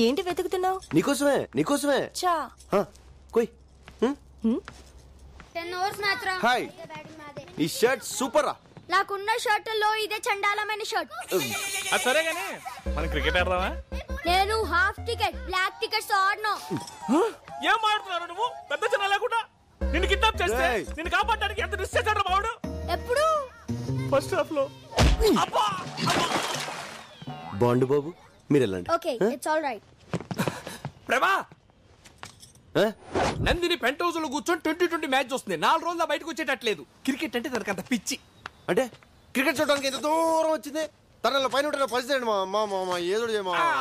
ఏంటి వెతుకుతున్నావు? నీకోసమే నీకోసమే. చా కోయ్. 10 ఓవర్స్ మ్యాచ్ రా. హాయ్, ఈ షర్ట్ సూపర్ రా. నాకున్న షర్టుల్లో ఇదే చండాలమైన షర్ట్. సరే గానీ మనం క్రికెట్ ఆడదామా? నేను హాఫ్ టికెట్ బ్లాక్ టికెట్స్ ఆడను. ఏం ఆడుతున్నారు నువ్వు? పెద్ద చిన్న లేకుండా నిన్ను కిడ్నాప్ చేస్తే నిన్ను కాపాడడానికి ఎంత రిస్క్ చేశాడు బావుడు? ఎప్పుడు? ఫస్ట్ హాఫ్ లో. బాండు బాబు మీరు వెళ్ళండి. Okay, it's all right. ప్రభా, నందిని పెంట్ హౌస్ లో కూర్చొని 2020 మ్యాచ్ వస్తుంది. 4 రోజుల్లో బయటకు వచ్చేటట్లేదు. క్రికెట్ అంటే తనకు అంత పిచ్చి. అంటే క్రికెట్ చూడడానికి ఎంత దూరం వచ్చింది. తన పైన పరిస్థితి మా ఏదో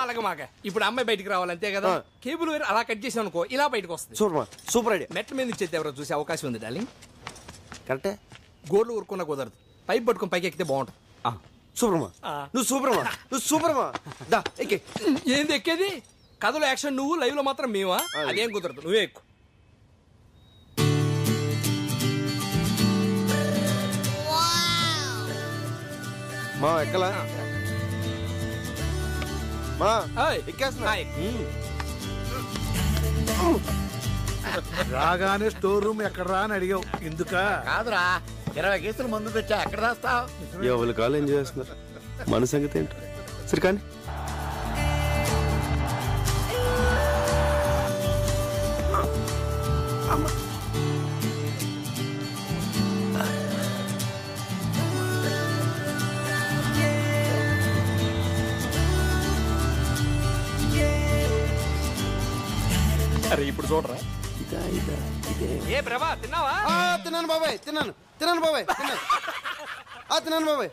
అలాగే మాక. ఇప్పుడు అమ్మాయి బయటికి రావాలి అంతే కదా. కేబుల్ వైర్ అలా కట్ చేసాం అనుకో, ఇలా బయటకు వస్తుంది. Super idea. మెట్ల మీద ఇచ్చేది ఎవరో చూసే అవకాశం ఉంది డార్లింగ్. కరెక్టే. గోర్లు ఊరుకున్నా కుదరదు. పైప్ పట్టుకుని పైకి ఎక్కితే బాగుంటుంది. సూపర్మా, నువ్వు సూపర్మా, నువ్వు సూపర్మా. దా ఎక్కే. ఏంది ఎక్కేది? కథలో యాక్షన్ నువ్వు, లైవ్ లో మాత్రం మేమా? అదేం కుదరదు, నువ్వే ఎక్కువ. మా ఎక్కలా మా ఎక్కేస్తున్నా. రాగానే స్టోర్ రూమ్ ఎక్కడ రా అని అడిగావు. ఎందుక? కాదురా, 20 కేసులు మందు తెచ్చా. ఎక్కడ రాస్తావు? ఎవరి కాలు ఎంజాయ్ చేస్తున్నారు. మన సంగతి ఏంటి? సరే కానీ అరే ఇప్పుడు చూడరా. ఏ ప్రభా, తిన్నావా? తిన్నాను బాబాయ్, తిన్నాను బాబాయ్, తిన్నాను బాబాయ్.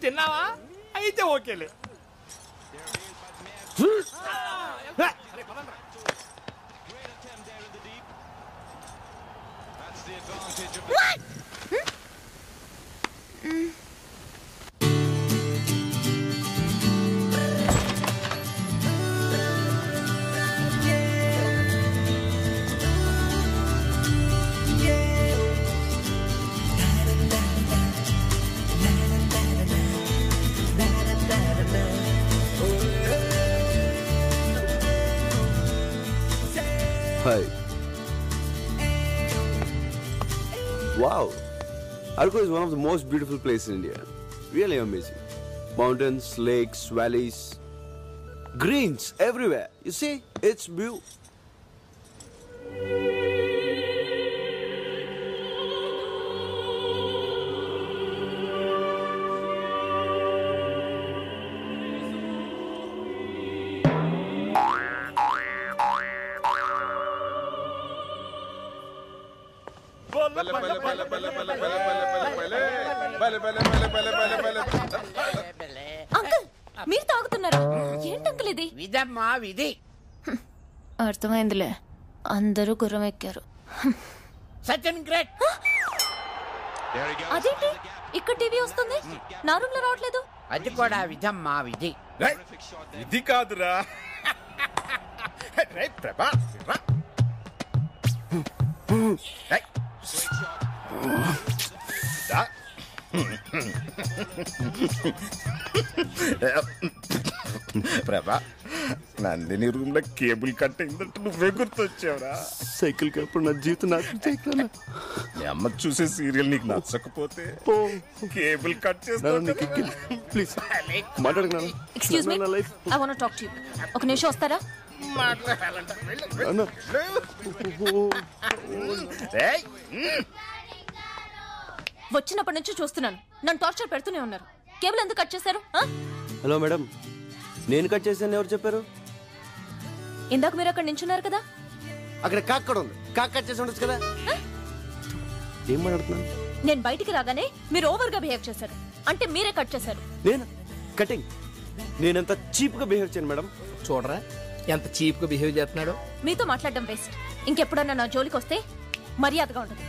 తిన్నావా? అయితే ఓకేలే. Hi. Wow. Arco is one of the most beautiful places in India. Really amazing. Mountains, lakes, valleys, greens everywhere. You see, it's beautiful. Uncle, మీరు తాగుతున్నారా? ఏంటి అంకుల్ ఇది? విధమ్మా విధి. అర్థమైందిలే, అందరూ గుర్రం ఎక్కారు. సచిన్ గ్రేట్. అదేంటి ఇక్కడ టీవీ వస్తుంది, నా రూమ్ లో రావట్లేదు? అది కూడా విధమ్మా విధి. ఇది కాదురా. ప్రభా, ప్రభా, నందిని రూమ్ లో కేబుల్ కట్ అయిందంటే నువ్వే గుర్తొచ్చావురా. సైకిల్ కప్పుడు నా జీవితం నాకు చేయగలనా? మీ అమ్మ చూసే సీరియల్ నీకు నచ్చకపోతే కేబుల్ కట్ చేస్తాను. ప్లీజ్ మాట్లాడుకున్నా. Excuse me, I want to talk to you. ఒక నిమిషం వస్తారా? వచ్చినప్పటి నుంచి చూస్తున్నాను, నన్ను టార్చర్ పెడుతూనే ఉన్నారు. కేబుల్ ఎందుకు కట్ చేశారు? హలో మేడం, నేను కట్ చేశాను ఎవరు చెప్పారు? ఇందాక మీరు అక్కడ నించున్నారు కదా. అక్కడ కాక్ కూడా ఉంది, కాక్ కట్ చేసి ఉండొచ్చు కదా. ఏం మాట్లాడుతున్నాను? నేను బయటికి రాగానే మీరు ఓవర్ గా బిహేవ్ చేశారు, అంటే మీరే కట్ చేశారు. నేను కటింగ్? నేనంత చీప్ గా బిహేవ్ చేయను మేడం. చూడరా ఎంత చీప్ గా బిహేవ్ చేస్తున్నాడు. మీతో మాట్లాడడం వేస్ట్. ఇంకెప్పుడన్నా నా జోలికి వస్తే మర్యాదగా ఉండదు.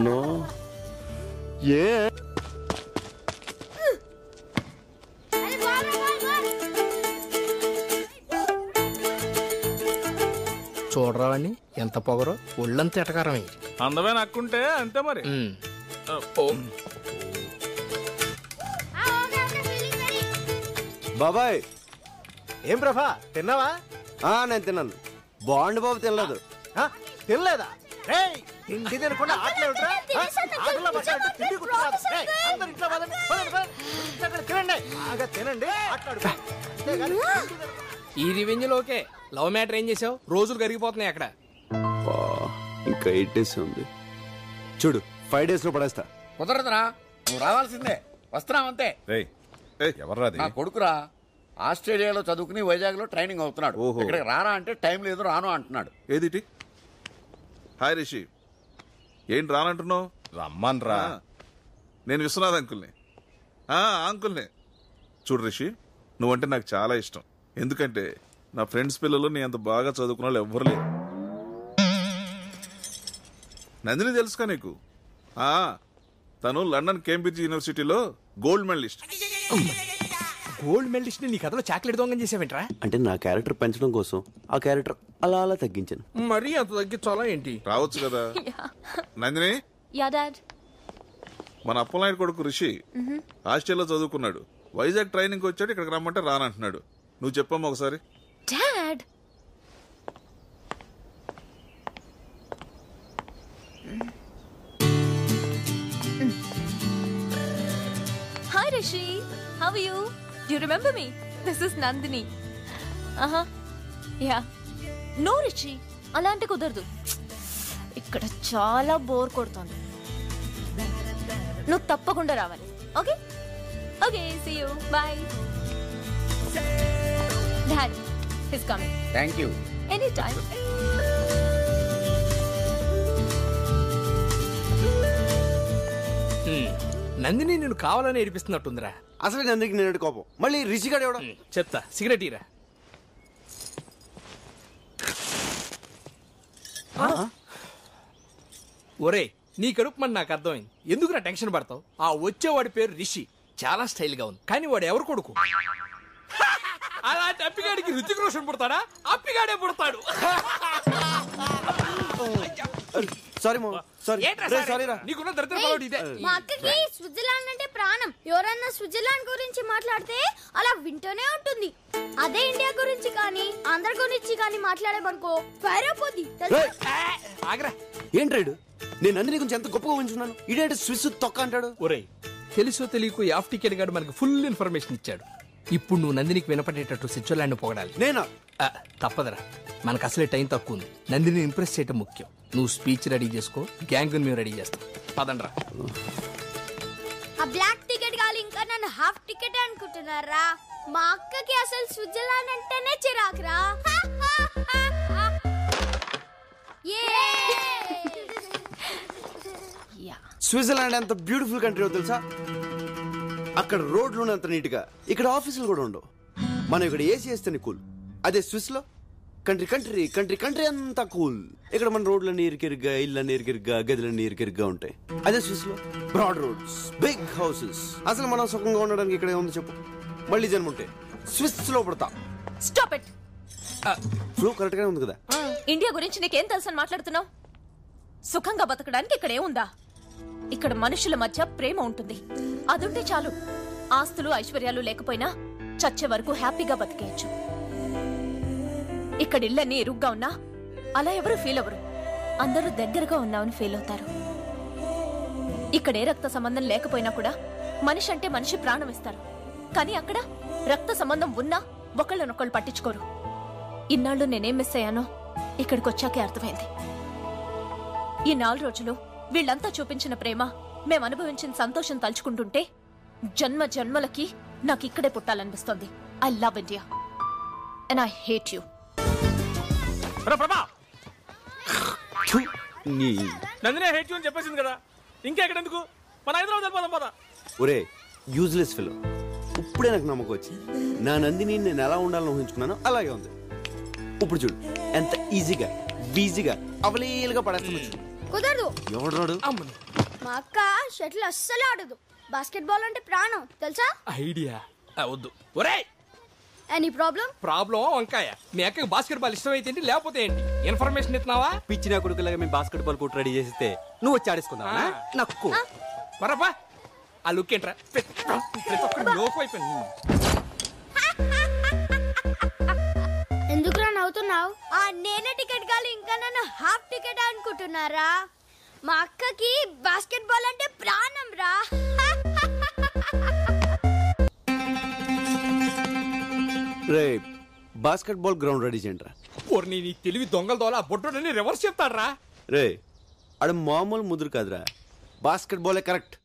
నో ఏ చూడరా వాడిని, ఎంత పొగరో, ఒళ్ళంత ఎటకారమే. అందమే నక్కుంటే అంతే మరి. బాబాయ్ ఏం ప్రభా తిన్నావా? నేను తిన్నాను. బాండ్ బాబు తినలేదు. తినలేదా? తిండి తినకుండా ఆటలు ఏమిట్రా? ఆటల్లో పడ్డారంటే తిండి గుర్తురాదు. అందరూ ఇంట్లో పదండి, పదండి, పదండి. అక్కడ తినండి, బాగా తినండి, ఆటలాడుకో. ఈ రివెంజ్ లోకే లవ్ మ్యాటర్ ఏం చేసావు? రోజులు కరిగిపోతున్నాయి అక్కడ. ఇంకా 8 days ఉంది. చూడు 5 days లో పడేస్తా. కుదరదురా, నువ్వు రావాల్సిందే. వస్తున్నావంతే. ఎవర్రాది? నా కొడుకురా, ఆస్ట్రేలియాలో చదువుకుని వైజాగ్ లో ట్రైనింగ్ అవుతున్నాడు. ఇక్కడికి రారా అంటే టైం లేదు రాను అంటున్నాడు. ఏదిటి? హాయ్ రిషి, ఏంటి రానంటున్నావు? రమ్మన్ రా. నేను విశ్వనాథ్ అంకుల్ని. అంకుల్ని. చూడు రిషి, నువ్వంటే నాకు చాలా ఇష్టం. ఎందుకంటే నా ఫ్రెండ్స్ పిల్లలు నీ అంత బాగా చదువుకున్న వాళ్ళు ఎవ్వరు లేరు. నందిని తెలుసుకా నీకు? తను లండన్ కేంబ్రిడ్జ్ యూనివర్సిటీలో గోల్డ్ మెడలిస్ట్. గోల్డ్ మెడలిస్ట్ నీ కథలో చాక్లెట్ దొంగం చేసావేంట్రా? అంటే నా క్యారెక్టర్ పెంచడం కోసం ఆ క్యారెక్టర్ అలా అలా తగ్గించాను. మరీ అంత తగ్గించాలా ఏంటి? రావచ్చు కదా. నందిని, మన అప్పలనాయుడు కొడుకు రిషి ఆస్ట్రేలియాలో చదువుకున్నాడు. వైజాగ్ ట్రైనింగ్ వచ్చాడు. ఇక్కడికి రమ్మంటే రానంటున్నాడు. నువ్వు చెప్పమ్మా ఒకసారి. Dad, Hi Rishi, how are you? Do you remember me? This is Nandini. Yeah. No Rishi, అలా అంటే కుదరదు. ఇక్కడ చాలా బోర్ కొడుతుంది. నువ్వు తప్పకుండా రావాలి. Okay okay, see you. Bye. Dad, he's coming. Thank you. Anytime. Nandini నేను కావాలని ఏడిపిస్తున్నట్టుందిరా. అసలు నందికి నేను కోపం. మళ్ళీ రిషిగాడు ఎవడో. చెప్తా, సిగరెట్ ఇరా. ఒరే, నీ కడుపు మన నాకు అర్థమైంది. ఎందుకురా టెన్షన్ పడతావు? ఆ వచ్చేవాడి పేరు రిషి, చాలా స్టైల్ గా ఉంది. కానీ వాడు ఎవరు కొడుకు? అలాంటి అప్పిగాడికి రుచిక రోషన్ పుడతాడా? అప్పిగాడే పుడతాడు. సారీ నీకున్న దరిద్రం ఇదే. మా అక్కకి స్విట్జర్లాండ్ అంటే ప్రాణం. ఎవరన్నా స్విట్జర్లాండ్ గురించి మాట్లాడితే అలా వింటూనే ఉంటుంది. అదే ఇండియా గురించి కానీ ఆంధ్ర గురించి కానీ మాట్లాడేమనుకో ఫైర్ అయిపోద్ది. ఆగరా. ఏంట్రాడు? నేను నందిని గురించి ఎంత గొప్పగా ఉంచున్నాను. ఇడే స్విస్ తొక్క అంటాడు. ఒరే, తెలుసో తెలియకు యాఫ్ టికెట్ గాడు మనకు ఫుల్ ఇన్ఫర్మేషన్ ఇచ్చాడు. ఇప్పుడు నువ్వు నందినికి వినపడేటట్టు స్విట్జర్లాండ్ పొగడాలి. నేనా? తప్పదరా, మనకు అసలే టైం తక్కువ ఉంది. నందిని ఇంప్రెస్ చేయటం ముఖ్యం. నువ్వు స్పీచ్ రెడీ చేసుకో, గ్యాంగ్ మేము రెడీ చేస్తాం. పదండ్రా. ఆ బ్లాక్ టికెట్ కాదు, ఇంకా నన్ను హాఫ్ టికెట్ అనుకుంటున్నారా? మా అక్కకి అసలు స్విట్జర్లాండ్ అంటేనే చిరాకురా. స్విట్జర్లాండ్ ఎంత బ్యూటిఫుల్ కంట్రీ తెలుసా? అక్కడ రోడ్లు అంత నీట్ గా, ఇక్కడ ఆఫీసులు కూడా ఉండవు. మనం ఇక్కడ ఏసీ వేస్తేనే కూల్. అదే స్విస్ లో కంట్రీ కంట్రీ కంట్రీ కంట్రీ అంతా కూల్. ఇక్కడ మన రోడ్లన్నీ ఇరికిరిగ్గా, ఇళ్ళన్నీ ఇరికిరిగ్గా, గదులన్నీ ఇరికిరిగ్గా ఉంటాయి. అదే స్విస్ లో బ్రాడ్ రోడ్స్, బిగ్ హౌసెస్. అసలు మనం సుఖంగా ఉండడానికి ఇక్కడ ఉంది చెప్పు? మళ్ళీ జన్మ ఉంటే స్విస్ లో పడతా. Stop it. ఫ్లో కరెక్ట్ గానే ఉంది కదా? ఇండియా గురించి నీకేం తెలుసని మాట్లాడుతున్నావు? సుఖంగా బతకడానికి ఇక్కడ ఏముందా? ఇక్కడ మనుషుల మధ్య ప్రేమ ఉంటుంది. అదుంటే చాలు. ఆస్తులు ఐశ్వర్యాలు లేకపోయినా చచ్చే వరకు హ్యాపీగా బతికేయచ్చు. ఇక్కడ ఇళ్ళన్నీ ఇరుగ్గా ఉన్నా అలా ఎవరు ఫీల్ అవ్వరు. అందరూ దగ్గరగా ఉన్నామని ఫీల్ అవుతారు. ఇక్కడ ఏ రక్త సంబంధం లేకపోయినా కూడా మనిషి అంటే మనిషి ప్రాణం ఇస్తారు. కానీ అక్కడ రక్త సంబంధం ఉన్నా ఒకళ్ళనొకళ్ళు పట్టించుకోరు. ఇన్నాళ్ళు నేనేం మిస్ అయ్యానో ఇక్కడికి వచ్చాకే అర్థమైంది. ఈ 4 రోజులు వీళ్ళంతా చూపించిన ప్రేమ, మేం అనుభవించిన సంతోషం తలుచుకుంటుంటే జన్మ జన్మలకి నాకు ఇక్కడే పుట్టాలనిపిస్తోంది. I love India and I hate you. Nandini hate you అని చెప్పేసింది కదా, ఇంకా ఎక్కడెందుకు? మన హైదరాబాద్ వెళ్ళిపోదాం పద. ఒరే యూజ్లెస్ ఫెలో, ఇప్పుడే నాకు నమ్మకం వచ్చింది. నా నందిని నేను ఎలా ఉండాలని ఊహించుకున్నానో అలాగే ఉంది. ఇప్పుడు చూడు ఎంత ఈజీగా అవలీలుగా పడేస్తాను. కుదరదు. ఎవడు? మా అక్క షటిల్ అస్సలు ఆడదు. బాస్కెట్ బాల్ అంటే ప్రాణం తెలుసా? ఐడియా వద్దు. ఒరే, ఎనీ ప్రాబ్లం వంకాయ. మీ అక్కకి బాస్కెట్ బాల్ ఇష్టం అయితే లేకపోతే ఏంటి? ఇన్ఫర్మేషన్ ఇస్తున్నావా? పిచ్చిన కొడుకులాగా మేము బాస్కెట్ బాల్ కోర్టు రెడీ చేస్తే నువ్వు వచ్చి ఆడేసుకుందావా? నక్కు మరపా. ఆ లుక్ ఏంట్రా? ప్రతి ఒక్కరు లోపు అయిపోయింది. రావు ఆ నేనే టికెట్ కాదు ఇంకా నన్ను హాఫ్ టికెట్ అనుకుంటున్నారా? మా అక్కకి బాస్కెట్ బాల్ అంటే ప్రాణం రా. రే బాస్కెట్ బాల్ గ్రౌండ్ రెడీ చేయండి రా. నీ తెలివి దొంగల దోల బొట్టుని రివర్స్ చెప్తాడ్రా. రే ఆడ మామూలు ముదురు కాదురా, బాస్కెట్ బాలే కరెక్ట్.